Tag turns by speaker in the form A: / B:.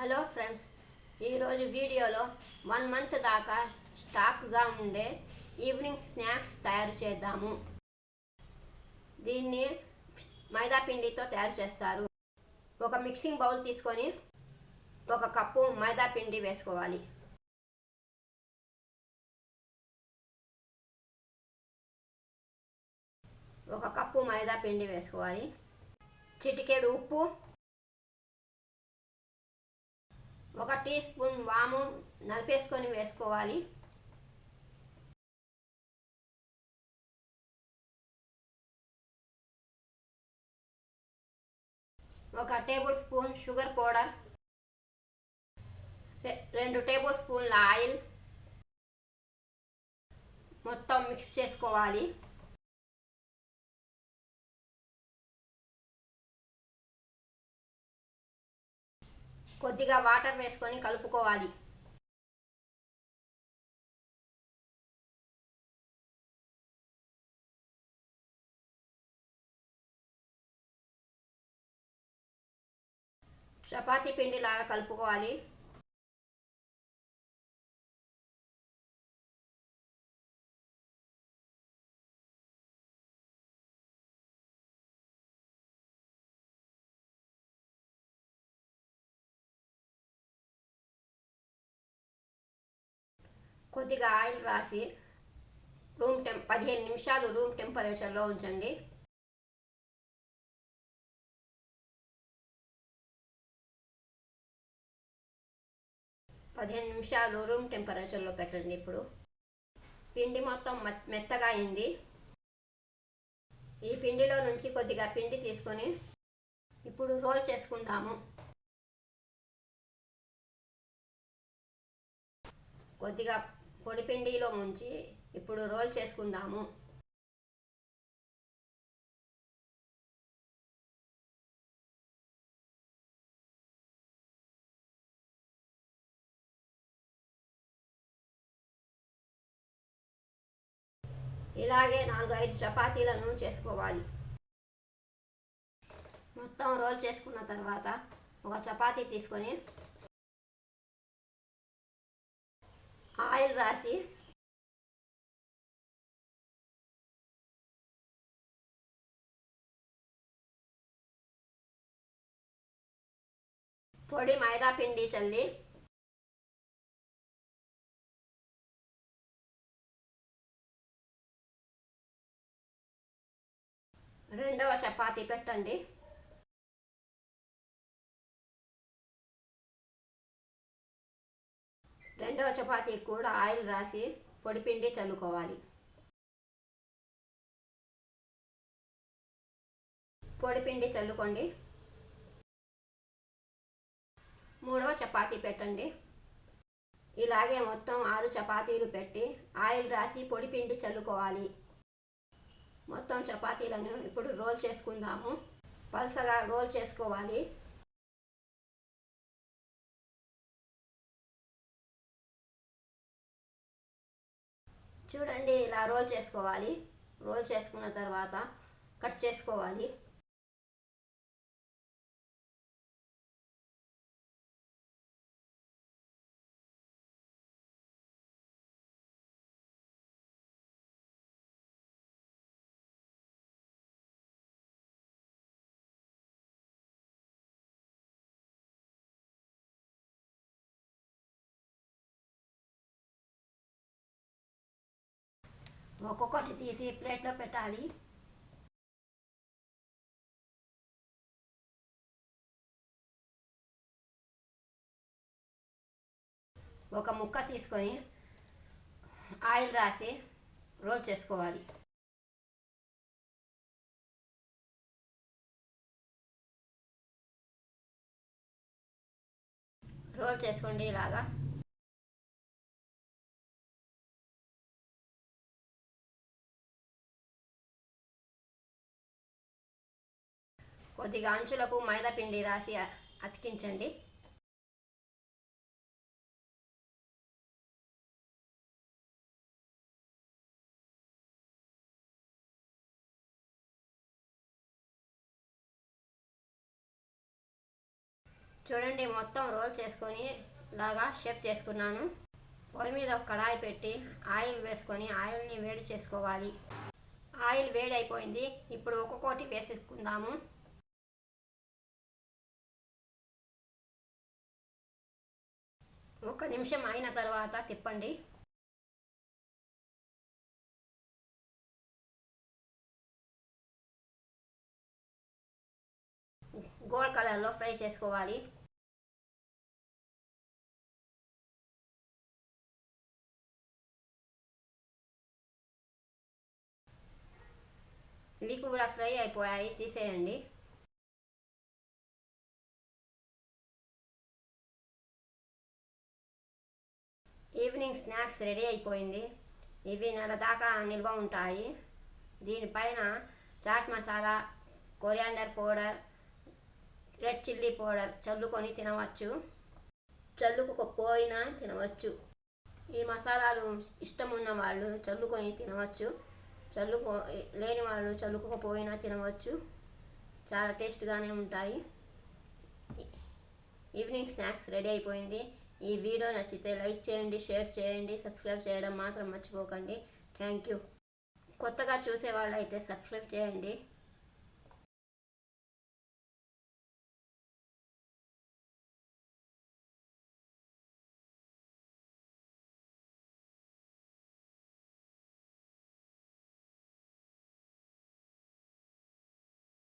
A: Hello friends, ఈరోజు వీడియోలో 1 month దాకా స్టాక్గా ఉండే ఈవినింగ్ స్నాక్స్ తయారు చేద్దాము. దీన్ని మైదా పిండితో తయారు చేస్తారు. ఒక మిక్సింగ్ బౌల్ తీసుకొని 1 కప్పు మైదా పిండి వేసుకోవాలి. ఒక కప్పు మైదా పిండి వేసుకోవాలి. చిటికెడు ఉప్పు, 1 టీ స్పూన్ వాము నలిపేసుకొని వేసుకోవాలి. ఒక table spoon sugar powder, 2 table స్పూన్ల ఆయిల్ మొత్తం మిక్స్ చేసుకోవాలి. కొద్దిగా వాటర్ వేసుకొని కలుపుకోవాలి. చపాతీ పిండిలాగా కలుపుకోవాలి. కొద్దిగా ఆయిల్ రాసి 15 నిమిషాలు రూమ్ టెంపరేచర్లో ఉంచండి. రూమ్ టెంపరేచర్లో పెట్టండి. ఇప్పుడు పిండి మొత్తం మెత్తగా అయింది. ఈ పిండిలో నుంచి కొద్దిగా పిండి తీసుకొని ఇప్పుడు రోల్ చేసుకుందాము. కొద్దిగా పొడి పిండిలో ముంచి ఇప్పుడు రోల్ చేసుకుందాము. ఇలాగే 4-5 చపాతీలను చేసుకోవాలి. మొత్తం రోల్ చేసుకున్న తర్వాత ఒక చపాతీ తీసుకొని ఆయిల్ రాసి పొడి మైదా పిండి చల్లి రెండవ చపాతీ పెట్టండి. రెండవ చపాతీ కూడా ఆయిల్ రాసి పొడిపిండి చల్లుకోవాలి. పొడిపిండి చల్లుకోండి. మూడవ చపాతీ పెట్టండి. ఇలాగే మొత్తం 6 చపాతీలు పెట్టి ఆయిల్ రాసి పొడిపిండి చల్లుకోవాలి. మొత్తం చపాతీలను ఇప్పుడు రోల్ చేసుకుందాము. పల్సగా రోల్ చేసుకోవాలి. చూడండి, ఇలా రోల్ చేసుకోవాలి. రోల్ చేసుకున్న తర్వాత కట్ చేసుకోవాలి. ఒక్కొక్కటి తీసి ప్లేట్లో పెట్టాలి. ఒక ముక్క తీసుకొని ఆయిల్ రాసి రోల్ చేసుకోవాలి. రోల్ చేసుకోండి ఇలాగా. కొద్దిగా అంచులకు మైదా పిండి రాసి అతికించండి. చూడండి, మొత్తం రోల్ చేసుకొని లాగా షేప్ చేసుకున్నాను. పొయ్యి మీద ఒక కడాయి పెట్టి ఆయిల్ వేసుకొని ఆయిల్ని వేడి చేసుకోవాలి. ఆయిల్ వేడి అయిపోయింది. ఇప్పుడు ఒక్కొక్కటి వేసేసుకుందాము. ఒక నిమిషం అయిన తర్వాత తిప్పండి. గోల్డ్ కలర్లో ఫ్రై చేసుకోవాలి. ఇవి కూడా ఫ్రై అయిపోయాయి, తీసేయండి. ఈవినింగ్ స్నాక్స్ రెడీ అయిపోయింది. ఇవి నెల దాకా నిల్వ ఉంటాయి. దీనిపైన chaat masala, coriander powder, red chilli powder చల్లుకొని తినవచ్చు. చల్లుకోకపోయినా తినవచ్చు. ఈ మసాలాలు ఇష్టం ఉన్న వాళ్ళు చల్లుకొని తినవచ్చు. లేని వాళ్ళు చల్లుకోకపోయినా తినవచ్చు. చాలా టేస్ట్గానే ఉంటాయి. ఈవినింగ్ స్నాక్స్ రెడీ అయిపోయింది. ఈ వీడియో నచ్చితే లైక్ చేయండి, షేర్ చేయండి, సబ్స్క్రైబ్ చేయడం మాత్రం మర్చిపోకండి. Thank you. కొత్తగా చూసే వాళ్ళు అయితే సబ్స్క్రైబ్ చేయండి.